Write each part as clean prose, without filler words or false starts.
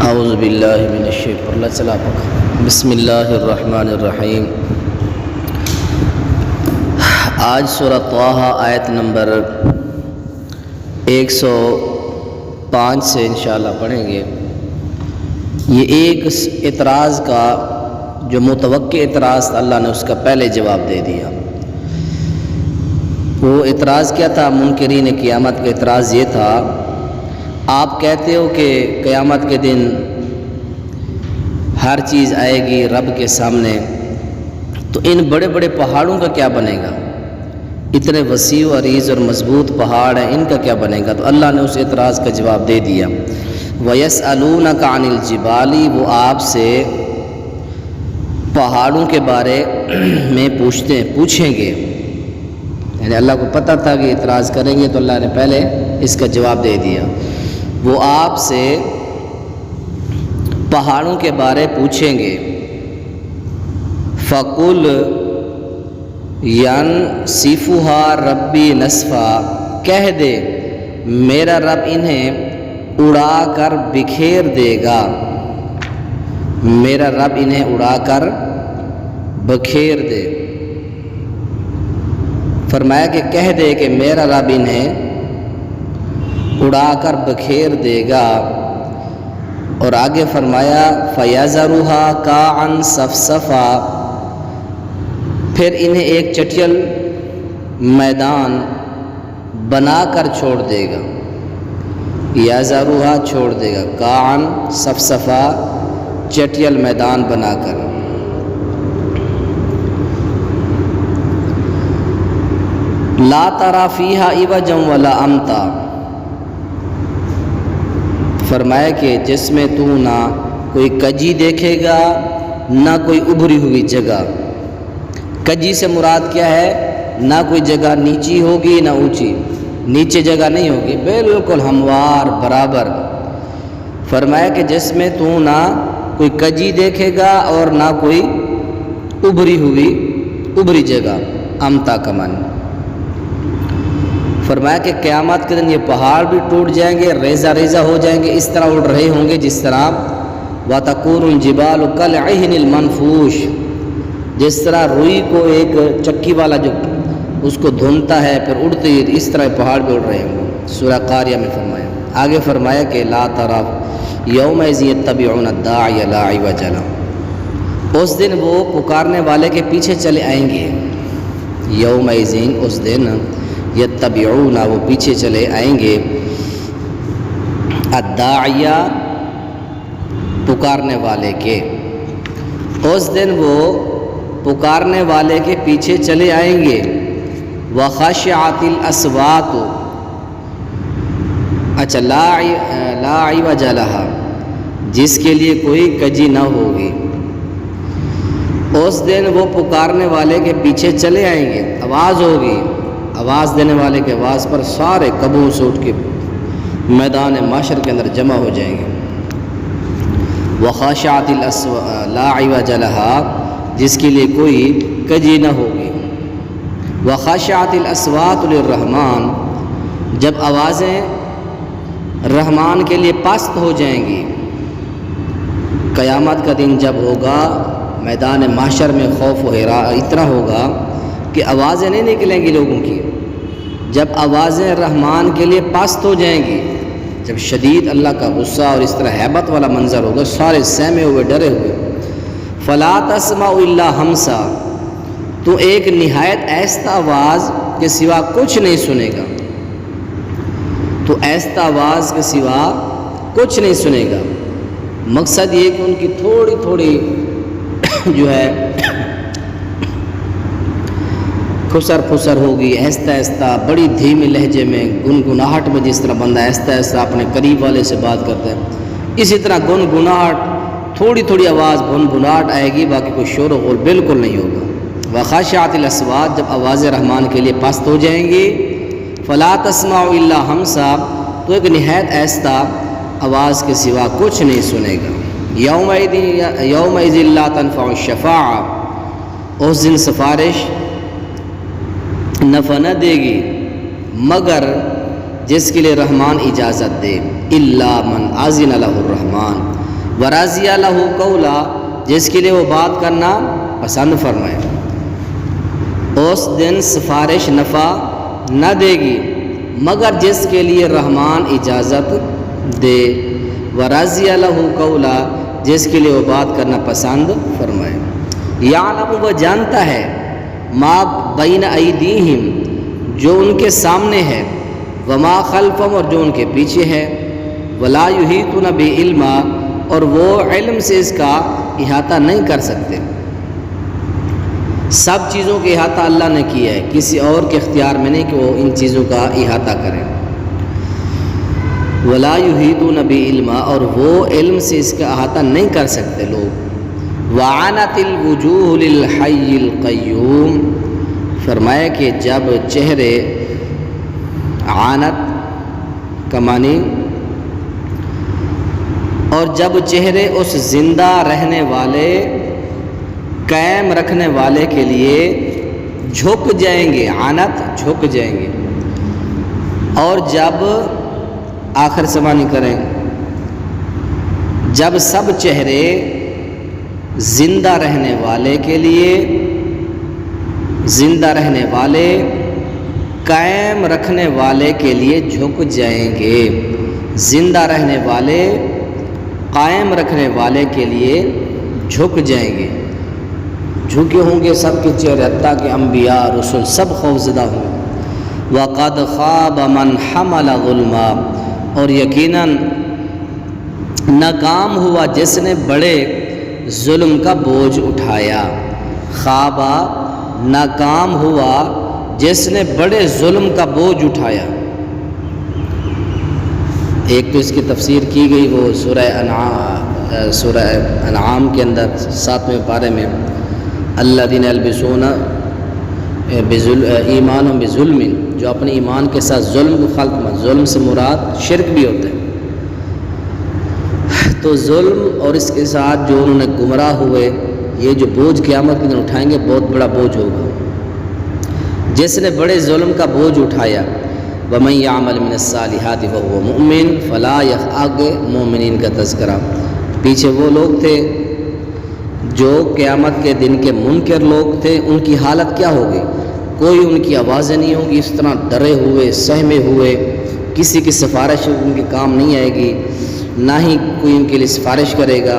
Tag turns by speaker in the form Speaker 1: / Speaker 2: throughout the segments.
Speaker 1: اعوذ باللہ من الشیطان اللہ چلا پکا بسم اللہ الرحمن الرحیم۔ آج سورہ طٰہٰ آیت نمبر 105 سے انشاءاللہ پڑھیں گے۔ یہ ایک اعتراض کا جو متوقع اعتراض تھا، اللہ نے اس کا پہلے جواب دے دیا۔ وہ اعتراض کیا تھا؟ منکرین قیامت کا اعتراض یہ تھا، آپ کہتے ہو کہ قیامت کے دن ہر چیز آئے گی رب کے سامنے، تو ان بڑے بڑے پہاڑوں کا کیا بنے گا؟ اتنے وسیع و عریض اور مضبوط پہاڑ ہیں، ان کا کیا بنے گا؟ تو اللہ نے اس اعتراض کا جواب دے دیا۔ وَيَسْأَلُونَكَ عَنِ الْجِبَالِ، وہ آپ سے پہاڑوں کے بارے میں پوچھیں گے، یعنی اللہ کو پتہ تھا کہ اعتراض کریں گے تو اللہ نے پہلے اس کا جواب دے دیا۔ وہ آپ سے پہاڑوں کے بارے پوچھیں گے، فَقُلْ يَنْسِفُهَا رَبِّي نَسْفًا، کہہ دے میرا رب انہیں اڑا کر بکھیر دے گا، میرا رب انہیں اڑا کر بکھیر دے۔ فرمایا کہ کہہ دے کہ میرا رب انہیں اڑا کر بکھیر دے گا، اور آگے فرمایا فَيَذَرُهَا قَاعًا صَفْصَفًا، پھر انہیں ایک چٹیل میدان بنا کر چھوڑ دے گا۔ یَذَرُهَا چھوڑ دے گا، قَاعًا صَفْصَفًا چٹیل میدان بنا کر۔ لَا تَرَىٰ فِيهَا عِوَجًا وَلَا أَمْتًا، فرمایا کہ جس میں تو نہ کوئی کجی دیکھے گا نہ کوئی ابھری ہوئی جگہ۔ کجی سے مراد کیا ہے؟ نہ کوئی جگہ نیچی ہوگی نہ اونچی، نیچے جگہ نہیں ہوگی، بالکل ہموار برابر۔ فرمایا کہ جس میں تو نہ کوئی کجی دیکھے گا اور نہ کوئی ابھری جگہ، امتا کا معنی۔ فرمایا کہ قیامت کے دن یہ پہاڑ بھی ٹوٹ جائیں گے، ریزہ ریزہ ہو جائیں گے، اس طرح اڑ رہے ہوں گے جس طرح وَتَكُونُ الْجِبَالُ كَالْعِهْنِ الْمَنْفُوشِ، جس طرح روئی کو ایک چکی والا جو اس کو دھنتا ہے پھر اڑتے ہی، اس طرح پہاڑ بھی اڑ رہے ہوں گے۔ سورہ قاریہ میں فرمایا، آگے فرمایا کہ لَا تَرَىٰ يَوْمَئِذٍ يَتَّبِعُونَ الدَّاعِيَ لَا عِوَجَ لَهُ، اس دن وہ پکارنے والے کے پیچھے چلے آئیں گے۔ یومئذ، اس دن، یتبعون، وہ پیچھے چلے آئیں گے، الداعیہ، پکارنے والے کے، اس دن وہ پکارنے والے کے پیچھے چلے آئیں گے۔ وخشعت الاصوات، اچھا لا عوج لها، جس کے لیے کوئی کجی نہ ہوگی۔ اس دن وہ پکارنے والے کے پیچھے چلے آئیں گے، آواز ہوگی، آواز دینے والے کے آواز پر سارے قبول سے اٹھ کے میدان محشر کے اندر جمع ہو جائیں گے۔ وخاشعت لا عوج لها، جس کے لیے کوئی کجی نہ ہوگی۔ وخاشعت الاصوات للرحمن، جب آوازیں رحمان کے لیے پست ہو جائیں گی۔ قیامت کا دن جب ہوگا، میدان محشر میں خوف و حیرا اتنا ہوگا کہ آوازیں نہیں نکلیں گی لوگوں کی۔ جب آوازیں رحمان کے لیے پست ہو جائیں گی، جب شدید اللہ کا غصہ اور اس طرح ہیبت والا منظر ہوگا، سارے سہمے ہوئے ڈرے ہوئے، فلا تسمع الا ہمسا، تو ایک نہایت ایستا آواز کے سوا کچھ نہیں سنے گا، تو ایستا آواز کے سوا کچھ نہیں سنے گا۔ مقصد یہ کہ ان کی تھوڑی تھوڑی جو ہے خسر پھسر ہوگی، آہستہ آہستہ بڑی دھیمی لہجے میں، گنگناہٹ میں، جس طرح بندہ آہستہ آہستہ اپنے قریب والے سے بات کرتا ہے، اسی طرح گنگناہٹ، تھوڑی تھوڑی آواز گنگناہٹ آئے گی، باقی کوئی شور و غل بالکل نہیں ہوگا۔ وخاشعت الاصوات، جب آواز رحمان کے لیے پست ہو جائیں گی، فلا تسمع الا ہمسا، تو ایک نہایت آہستہ آواز کے سوا کچھ نہیں سنے گا۔ یومئذ لا تنفع الشفاعہ، اس دن سفارش نفع نہ دے گی مگر جس کے لیے رحمان اجازت دے، الا من اذن له الرحمن، ورضی لہ قولا، جس کے لیے وہ بات کرنا پسند فرمائے، اس دن سفارش نفع نہ دے گی مگر جس کے لیے رحمان اجازت دے، ورضی لہ قولا، جس کے لیے وہ بات کرنا پسند فرمائے۔ یعلم، وہ جانتا ہے، ما بین ایدیہم، جو ان کے سامنے ہے، وما خلفہم، اور جو ان کے پیچھے ہے، ولا یحیطون بعلم، اور وہ علم سے اس کا احاطہ نہیں کر سکتے۔ سب چیزوں کا احاطہ اللہ نے کیا ہے، کسی اور کے اختیار میں نہیں کہ وہ ان چیزوں کا احاطہ کرے۔ ولا یحیطون بعلم، اور وہ علم سے اس کا احاطہ نہیں کر سکتے لوگ۔ وعنت الوجوہ للحی القیوم، فرمایا کہ جب چہرے، عانت کا معنی، اور جب چہرے اس زندہ رہنے والے، قائم رکھنے والے کے لیے جھک جائیں گے، عانت جھک جائیں گے، اور جب آخر سے معنی کریں، جب سب چہرے زندہ رہنے والے کے لیے، زندہ رہنے والے، قائم رکھنے والے کے لیے جھک جائیں گے، زندہ رہنے والے، قائم رکھنے والے کے لیے جھک جائیں گے، جھکے ہوں گے سب کے چہرے، حتیٰ کہ انبیاء رسول سب خوفزدہ ہوں۔ وَقَدْ خَابَ مَنْ حَمَلَ ظُلْمًا، اور یقیناً ناکام ہوا جس نے بڑے ظلم کا بوجھ اٹھایا۔ خوابہ، ناکام ہوا جس نے بڑے ظلم کا بوجھ اٹھایا۔ ایک تو اس کی تفسیر کی گئی وہ سورہ انعام کے اندر 7ویں پارے میں، الذین یلبسون ایمان بظلم، جو اپنے ایمان کے ساتھ ظلم کو خلط مت، ظلم سے مراد شرک بھی ہوتا ہے۔ تو ظلم اور اس کے ساتھ جو انہوں نے گمراہ ہوئے، یہ جو بوجھ قیامت کے دن اٹھائیں گے بہت بڑا بوجھ ہوگا۔ جس نے بڑے ظلم کا بوجھ اٹھایا، وَمَن يَعْمَلْ مِنَ الصَّالِحَاتِ وَهُوَ مُؤْمِنٌ فَلَا آگے مومنین کا تذکرہ، پیچھے وہ لوگ تھے جو قیامت کے دن کے منکر لوگ تھے، ان کی حالت کیا ہوگی؟ کوئی ان کی آوازیں نہیں ہوگی، اس طرح ڈرے ہوئے، سہمے ہوئے، کسی کی سفارش ان کے کام نہیں آئے گی، نہ ہی کوئی ان کے لیے سفارش کرے گا،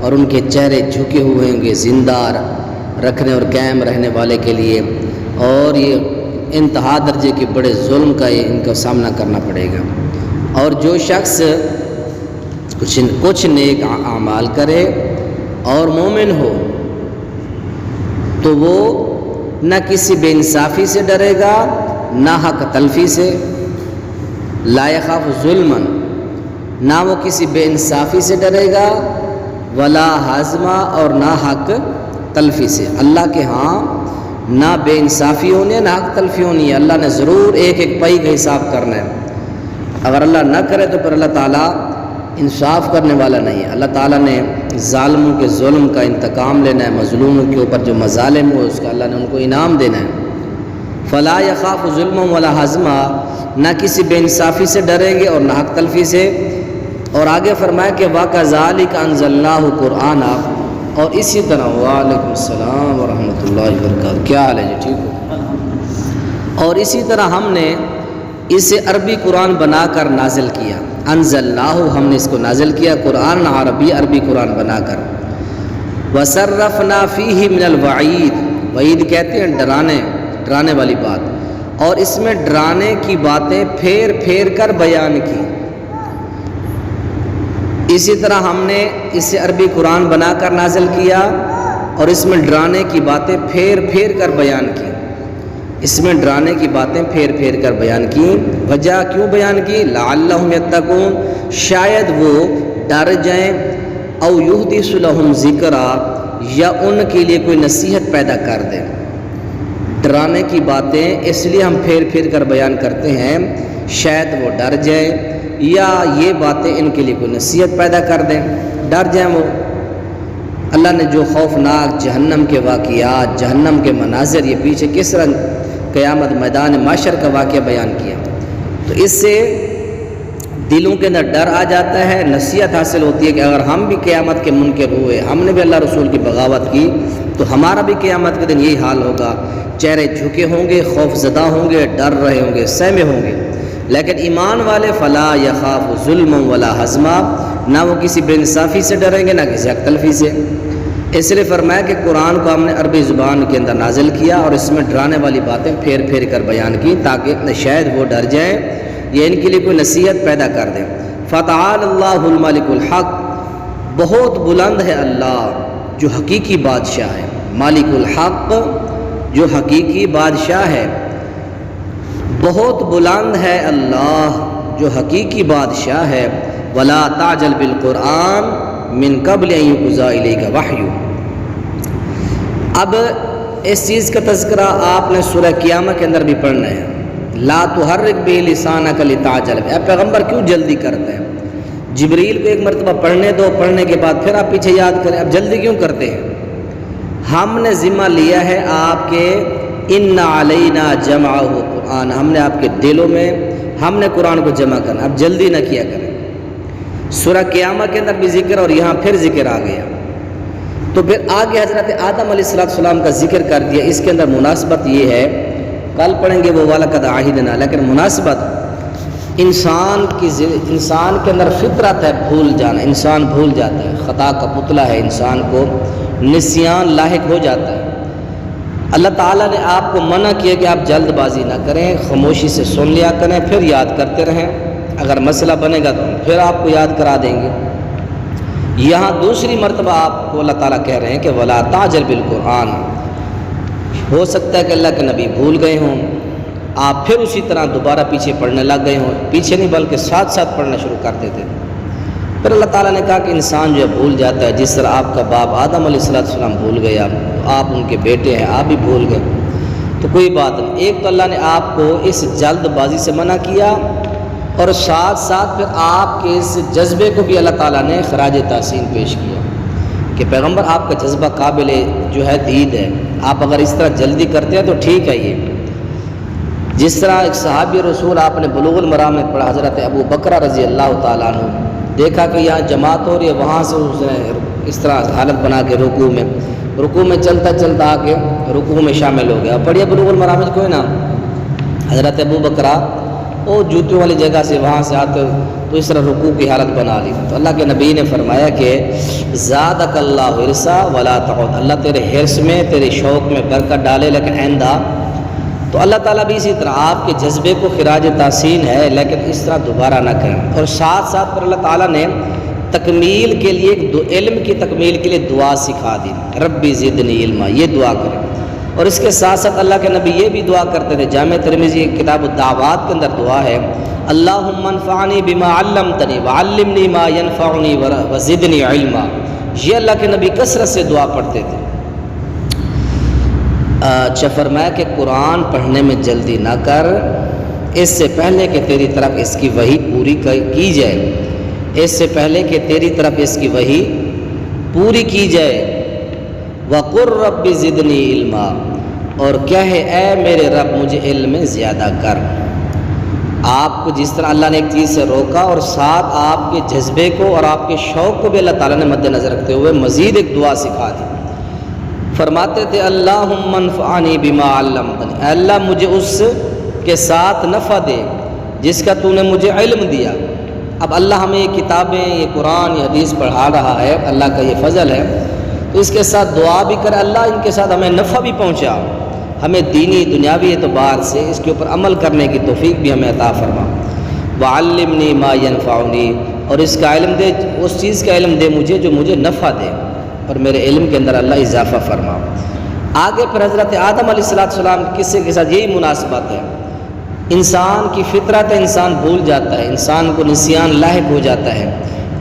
Speaker 1: اور ان کے چہرے جھکے ہوئے ہوں گے زندہ رکھنے اور قائم رہنے والے کے لیے، اور یہ انتہا درجے کے بڑے ظلم کا یہ ان کا سامنا کرنا پڑے گا۔ اور جو شخص کچھ نیک اعمال کرے اور مومن ہو تو وہ نہ کسی بے انصافی سے ڈرے گا، نہ حق تلفی سے، لا یخاف ظلما، نہ وہ کسی بے انصافی سے ڈرے گا، ولا ہاضمہ، اور نہ حق تلفی سے۔ اللہ کے ہاں نہ بے انصافی ہونی ہے، نہ حق تلفی ہونی ہے، اللہ نے ضرور ایک ایک پائی کا حساب کرنا ہے۔ اگر اللہ نہ کرے تو پھر اللہ تعالیٰ انصاف کرنے والا نہیں ہے۔ اللہ تعالیٰ نے ظالموں کے ظلم کا انتقام لینا ہے، مظلوموں کے اوپر جو مظالم ہو اس کا اللہ نے ان کو انعام دینا ہے۔ فلا یخاف ظلم ولا ہضما، نہ کسی بے انصافی سے ڈریں گے اور نہ حق تلفی سے۔ اور آگے فرمایا کہ وَكَذَلِكَ أَنزَلْنَاهُ قُرْآنًا، اور اسی طرح وعلیکم السلام ورحمۃ اللہ وبرکاتہ، کیا حال ہے جی؟ ٹھیک ہو؟ اور اسی طرح ہم نے اسے عربی قرآن بنا کر نازل کیا، انزلناہ، ہم نے اس کو نازل کیا قرآن عربی، عربی قرآن بنا کر۔ وصرفنا فیہ من الوعید، وعید کہتے ہیں ڈرانے والی بات، اور اس میں ڈرانے کی باتیں پھیر پھیر کر بیان کی۔ اسی طرح ہم نے اسے عربی قرآن بنا کر نازل کیا اور اس میں ڈرانے کی باتیں پھیر پھیر کر بیان کی، اس میں ڈرانے کی باتیں پھیر پھیر کر بیان کی۔ وجہ کیوں بیان کی؟ لعلہم یتقون، شاید وہ ڈر جائیں، او یحدث لہم ذکرا، یا ان کے لیے کوئی نصیحت پیدا کر دیں۔ ڈرانے کی باتیں اس لیے ہم پھیر پھیر کر بیان کرتے ہیں، شاید وہ ڈر جائیں یا یہ باتیں ان کے لیے کوئی نصیحت پیدا کر دیں، ڈر جائیں وہ۔ اللہ نے جو خوفناک جہنم کے واقعات، جہنم کے مناظر، یہ پیچھے کس طرح قیامت میدان معاشر کا واقعہ بیان کیا، تو اس سے دلوں کے اندر ڈر آ جاتا ہے، نصیحت حاصل ہوتی ہے کہ اگر ہم بھی قیامت کے منکر ہوئے، ہم نے بھی اللہ رسول کی بغاوت کی، تو ہمارا بھی قیامت کے دن یہی حال ہوگا، چہرے جھکے ہوں گے، خوف زدہ ہوں گے، ڈر رہے ہوں گے، سہمے ہوں گے۔ لیکن ایمان والے فلا یخاف ظلم ولا ہضما، نہ وہ کسی بے انصافی سے ڈریں گے، نہ کسی حق تلفی سے۔ اس لیے فرمایا کہ قرآن کو ہم نے عربی زبان کے اندر نازل کیا اور اس میں ڈرانے والی باتیں پھیر پھیر کر بیان کی تاکہ شاید وہ ڈر جائیں یا ان کے لیے کوئی نصیحت پیدا کر دیں۔ فتعال اللہ الملک الحق، بہت بلند ہے اللہ جو حقیقی بادشاہ ہے، مالک الحق جو حقیقی بادشاہ ہے، بہت بلند ہے اللہ جو حقیقی بادشاہ ہے۔ ولا تعجل بالقرآن من قبل ان یقضى الیک وحی۔ اب اس چیز کا تذکرہ آپ نے سورہ قیامہ کے اندر بھی پڑھنا ہے، لا تحرک به لسانک لتعجل بہ۔ اب پیغمبر کیوں جلدی کرتے ہیں؟ جبریل کو ایک مرتبہ پڑھنے دو، پڑھنے کے بعد پھر آپ پیچھے یاد کریں، اب جلدی کیوں کرتے ہیں؟ ہم نے ذمہ لیا ہے آپ کے ان علینا جمعہ قرآن، ہم نے آپ کے دلوں میں ہم نے قرآن کو جمع کرنا، اب جلدی نہ کیا کریں۔ سورہ قیامہ کے اندر بھی ذکر اور یہاں پھر ذکر آ گیا، تو پھر آگے حضرت آدم علیہ السلام کا ذکر کر دیا۔ اس کے اندر مناسبت یہ ہے، کل پڑھیں گے وہ وَلَقَدْ عَهِدْنَا، لیکن مناسبت انسان کے اندر فطرت ہے بھول جانا، انسان بھول جاتا ہے، خطا کا پتلا ہے، انسان کو نسیان لاحق ہو جاتا ہے۔ اللہ تعالیٰ نے آپ کو منع کیا کہ آپ جلد بازی نہ کریں، خاموشی سے سن لیا کریں، پھر یاد کرتے رہیں، اگر مسئلہ بنے گا تو پھر آپ کو یاد کرا دیں گے۔ یہاں دوسری مرتبہ آپ کو اللہ تعالیٰ کہہ رہے ہیں کہ ولا تعجل بالقرآن، ہو سکتا ہے کہ اللہ کے نبی بھول گئے ہوں، آپ پھر اسی طرح دوبارہ پیچھے پڑھنے لگ گئے ہوں، پیچھے نہیں بلکہ ساتھ ساتھ پڑھنا شروع کرتے تھے۔ پھر اللہ تعالیٰ نے کہا کہ انسان جو ہے بھول جاتا ہے، جس طرح آپ کا باپ آدم علیہ السلام بھول گیا، تو آپ ان کے بیٹے ہیں، آپ بھی بھول گئے، تو کوئی بات نہیں۔ ایک تو اللہ نے آپ کو اس جلد بازی سے منع کیا، اور ساتھ ساتھ پھر آپ کے اس جذبے کو بھی اللہ تعالیٰ نے خراج تحسین پیش کیا کہ پیغمبر آپ کا جذبہ قابل جو ہے دید ہے، آپ اگر اس طرح جلدی کرتے ہیں تو ٹھیک ہے۔ یہ جس طرح ایک صحابی رسول آپ نے بلوغ المرام میں پڑھا، حضرت ابو بکر رضی اللہ تعالیٰ عنہ، دیکھا کہ یہاں جماعت ہو رہی ہے، وہاں سے اس نے اس طرح حالت بنا کے رکوع میں چلتا چلتا آ کے رکوع میں شامل ہو گیا۔ پڑھیے بلوغ المرام میں کوئی نام، حضرت ابو بکر وہ جوتوں والی جگہ سے وہاں سے آتے تو اس طرح رکوع کی حالت بنا لی، تو اللہ کے نبی نے فرمایا کہ زادک اللہ حرصا ولا تعود، اللہ تیرے حرص میں، تیرے شوق میں برکت ڈالے، لیکن آئندہ۔ تو اللہ تعالیٰ بھی اسی طرح آپ کے جذبے کو خراج تحسین ہے، لیکن اس طرح دوبارہ نہ کریں۔ اور ساتھ ساتھ پر اللہ تعالیٰ نے تکمیل کے لیے، علم کی تکمیل کے لیے دعا سکھا دی، ربی زدنی علما، یہ دعا کریں۔ اور اس کے ساتھ ساتھ اللہ کے نبی یہ بھی دعا کرتے تھے، جامع ترمذی کتاب الدعوات کے اندر دعا ہے، اللہم انفعنی بما علمتنی وعلمنی ما ینفعنی وزدنی علما۔ یہ اللہ کے نبی کثرت سے دعا پڑھتے تھے۔ اچھا، فرمایا کہ قرآن پڑھنے میں جلدی نہ کر، اس سے پہلے کہ تیری طرف اس کی وحی پوری کی جائے، اس سے پہلے کہ تیری طرف اس کی وحی پوری کی جائے۔ وَقُلْ رَبِّ زِدْنِی عِلْمًا، اور کیا ہے اے میرے رب مجھے علم میں زیادہ کر۔ آپ کو جس طرح اللہ نے ایک چیز سے روکا، اور ساتھ آپ کے جذبے کو اور آپ کے شوق کو بھی اللہ تعالیٰ نے مد نظر رکھتے ہوئے مزید ایک دعا سکھا دی۔ فرماتے تھے اللہم انفعنی بما علمتنی، اے اللہ مجھے اس کے ساتھ نفع دے جس کا تو نے مجھے علم دیا۔ اب اللہ ہمیں یہ کتابیں، یہ قرآن، یہ حدیث پڑھا رہا ہے، اللہ کا یہ فضل ہے، تو اس کے ساتھ دعا بھی کرے اللہ ان کے ساتھ ہمیں نفع بھی پہنچا، ہمیں دینی دنیاوی اعتبار سے اس کے اوپر عمل کرنے کی توفیق بھی ہمیں عطا فرما۔ وعلمنی ما ینفعنی، اور اس کا علم دے، اس چیز کا علم دے مجھے جو مجھے نفع دے، اور میرے علم کے اندر اللہ اضافہ فرما۔ آگے پھر حضرت آدم علیہ السلام کے قصے کے ساتھ یہی مناسبت ہے، انسان کی فطرت ہے، انسان بھول جاتا ہے، انسان کو نسیان لاحق ہو جاتا ہے،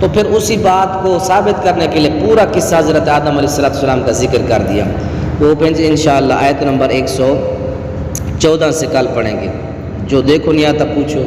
Speaker 1: تو پھر اسی بات کو ثابت کرنے کے لیے پورا قصہ حضرت آدم علیہ السلام کا ذکر کر دیا۔ وہ انشاءاللہ آیت نمبر 114 سے کل پڑھیں گے، جو دیکھو نہیں آتا پوچھو۔